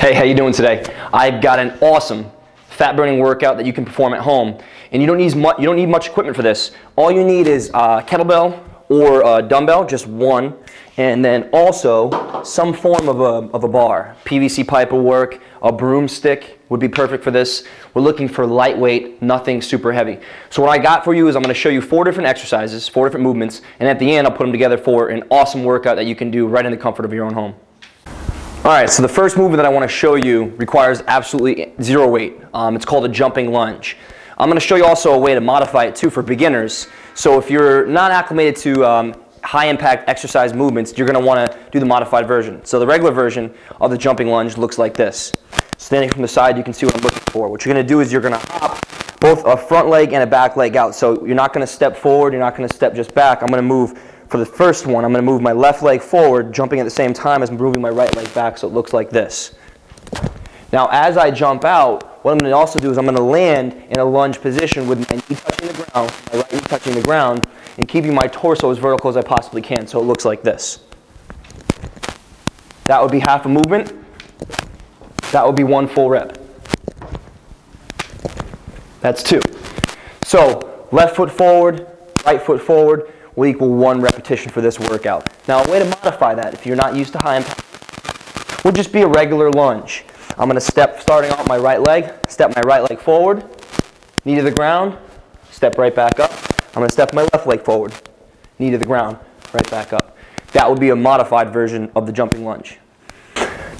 Hey, how you doing today? I've got an awesome fat burning workout that you can perform at home, and you don't need much equipment for this. All you need is a kettlebell or a dumbbell, just one, and then also some form of a bar. PVC pipe will work. A broomstick would be perfect for this. We're looking for lightweight, nothing super heavy. So what I got for you is I'm going to show you 4 different exercises, 4 different movements, and at the end I'll put them together for an awesome workout that you can do right in the comfort of your own home. Alright, so the first movement that I want to show you requires absolutely zero weight. It's called a jumping lunge. I'm going to show you also a way to modify it too for beginners. So if you're not acclimated to high impact exercise movements, you're going to want to do the modified version. So the regular version of the jumping lunge looks like this. Standing from the side, you can see what I'm looking for. What you're going to do is you're going to hop both a front leg and a back leg out. So you're not going to step forward, you're not going to step just back. I'm going to move. For the first one, I'm going to move my left leg forward, jumping at the same time as moving my right leg back, so it looks like this. Now, as I jump out, what I'm going to also do is I'm going to land in a lunge position with my knee touching the ground, my right knee touching the ground, and keeping my torso as vertical as I possibly can, so it looks like this. That would be half a movement. That would be 1 full rep. That's 2. So, left foot forward, right foot forward, will equal 1 repetition for this workout. Now, a way to modify that, if you're not used to high impact, would just be a regular lunge. I'm going to step, starting off my right leg, step my right leg forward, knee to the ground, step right back up. I'm going to step my left leg forward, knee to the ground, right back up. That would be a modified version of the jumping lunge.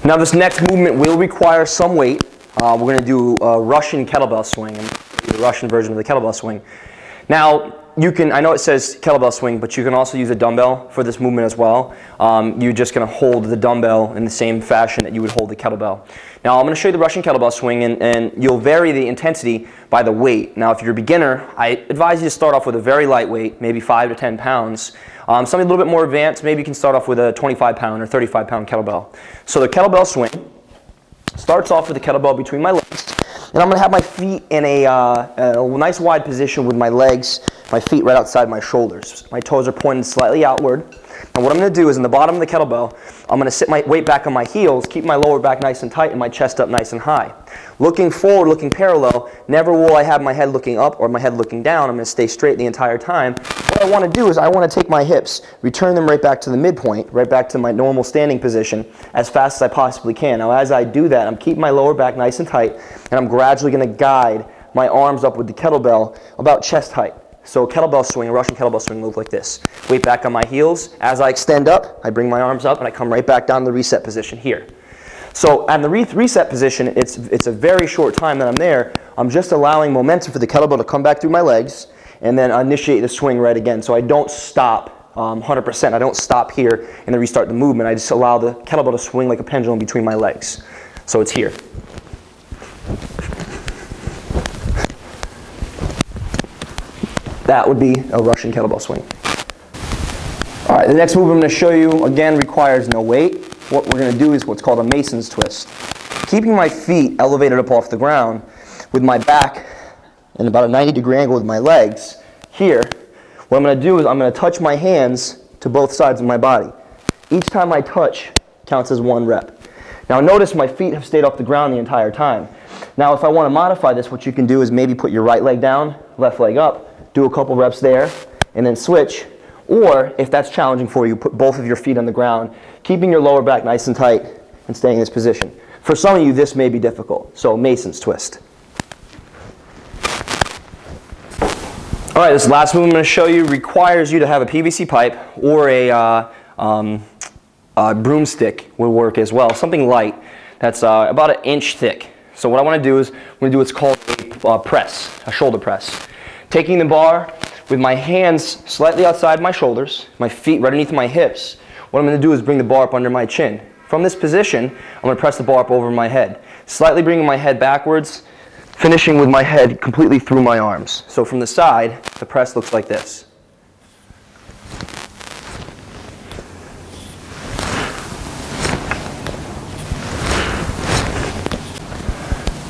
Now, this next movement will require some weight. We're going to do a Russian kettlebell swing, and the Russian version of the kettlebell swing. Now, I know it says kettlebell swing, but you can also use a dumbbell for this movement as well. You're just going to hold the dumbbell in the same fashion that you would hold the kettlebell. Now I'm going to show you the Russian kettlebell swing, and you'll vary the intensity by the weight. Now if you're a beginner, I advise you to start off with a very light weight, maybe 5 to 10 pounds. Something a little bit more advanced, maybe you can start off with a 25-pound or 35-pound kettlebell. So the kettlebell swing starts off with the kettlebell between my legs. And I'm going to have my feet in a nice wide position with my legs, my feet right outside my shoulders. My toes are pointed slightly outward. And what I'm going to do is in the bottom of the kettlebell, I'm going to sit my weight back on my heels, keep my lower back nice and tight and my chest up nice and high. Looking forward, looking parallel, never will I have my head looking up or my head looking down. I'm going to stay straight the entire time. What I want to do is I want to take my hips, return them right back to the midpoint, right back to my normal standing position as fast as I possibly can. Now as I do that, I'm keeping my lower back nice and tight, and I'm gradually going to guide my arms up with the kettlebell about chest height. So a kettlebell swing, a Russian kettlebell swing, looks like this. Weight back on my heels. As I extend up, I bring my arms up and I come right back down to the reset position here. So at the reset position, it's a very short time that I'm there. I'm just allowing momentum for the kettlebell to come back through my legs and then initiate the swing right again. So I don't stop 100%. I don't stop here and then restart the movement. I just allow the kettlebell to swing like a pendulum between my legs. So it's here. That would be a Russian kettlebell swing. All right, the next move I'm going to show you, again, requires no weight. What we're going to do is what's called a Mason's twist. Keeping my feet elevated up off the ground with my back in about a 90-degree angle with my legs here, what I'm going to do is I'm going to touch my hands to both sides of my body. Each time I touch counts as 1 rep. Now notice my feet have stayed off the ground the entire time. Now if I want to modify this, what you can do is maybe put your right leg down, left leg up, do a couple reps there, and then switch. Or, if that's challenging for you, put both of your feet on the ground, keeping your lower back nice and tight and staying in this position. For some of you, this may be difficult. So, Mason's twist. All right, this last move I'm going to show you requires you to have a PVC pipe or a broomstick will work as well. Something light that's about 1 inch thick. So what I want to do is, I'm going to do what's called a press, a shoulder press. Taking the bar with my hands slightly outside my shoulders, my feet right underneath my hips, what I'm going to do is bring the bar up under my chin. From this position, I'm going to press the bar up over my head, slightly bringing my head backwards, finishing with my head completely through my arms. So from the side, the press looks like this.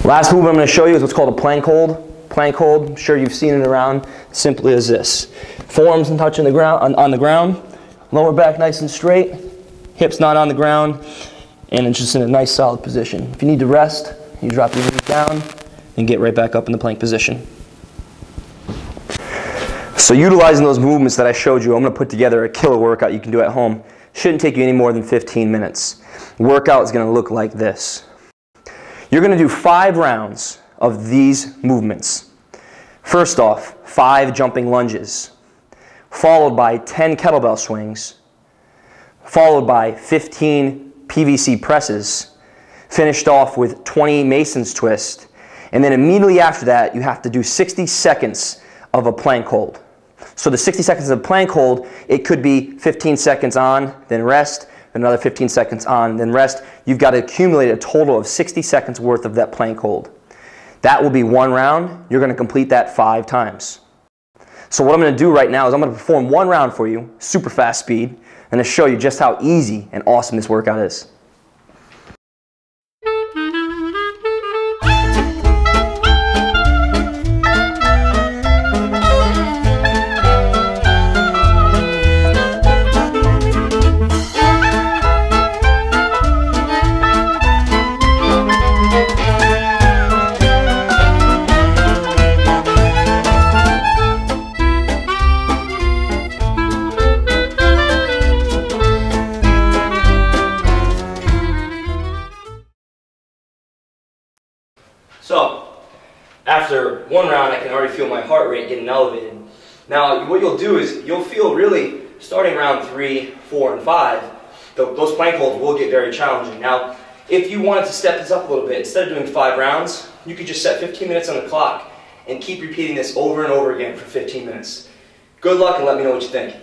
Last move I'm going to show you is what's called a plank hold. Plank hold, I'm sure you've seen it around, simply as this. Forearms and touching the ground, on the ground, lower back nice and straight, hips not on the ground, and it's just in a nice solid position. If you need to rest, you drop your knees down and get right back up in the plank position. So utilizing those movements that I showed you, I'm going to put together a killer workout you can do at home. Shouldn't take you any more than 15 minutes. The workout is going to look like this. You're going to do 5 rounds of these movements. First off, 5 jumping lunges, followed by 10 kettlebell swings, followed by 15 PVC presses, finished off with 20 Mason's twist, and then immediately after that you have to do 60 seconds of a plank hold. So the 60 seconds of plank hold, it could be 15 seconds on, then rest, then another 15 seconds on, then rest. You've got to accumulate a total of 60 seconds worth of that plank hold. That will be 1 round. You're going to complete that 5 times. So what I'm going to do right now is I'm going to perform 1 round for you, super fast speed, and to show you just how easy and awesome this workout is. So, after 1 round, I can already feel my heart rate getting elevated. Now, what you'll do is you'll feel really, starting round 3, 4, and 5, those plank holds will get very challenging. Now, if you wanted to step this up a little bit, instead of doing 5 rounds, you could just set 15 minutes on the clock and keep repeating this over and over again for 15 minutes. Good luck and let me know what you think.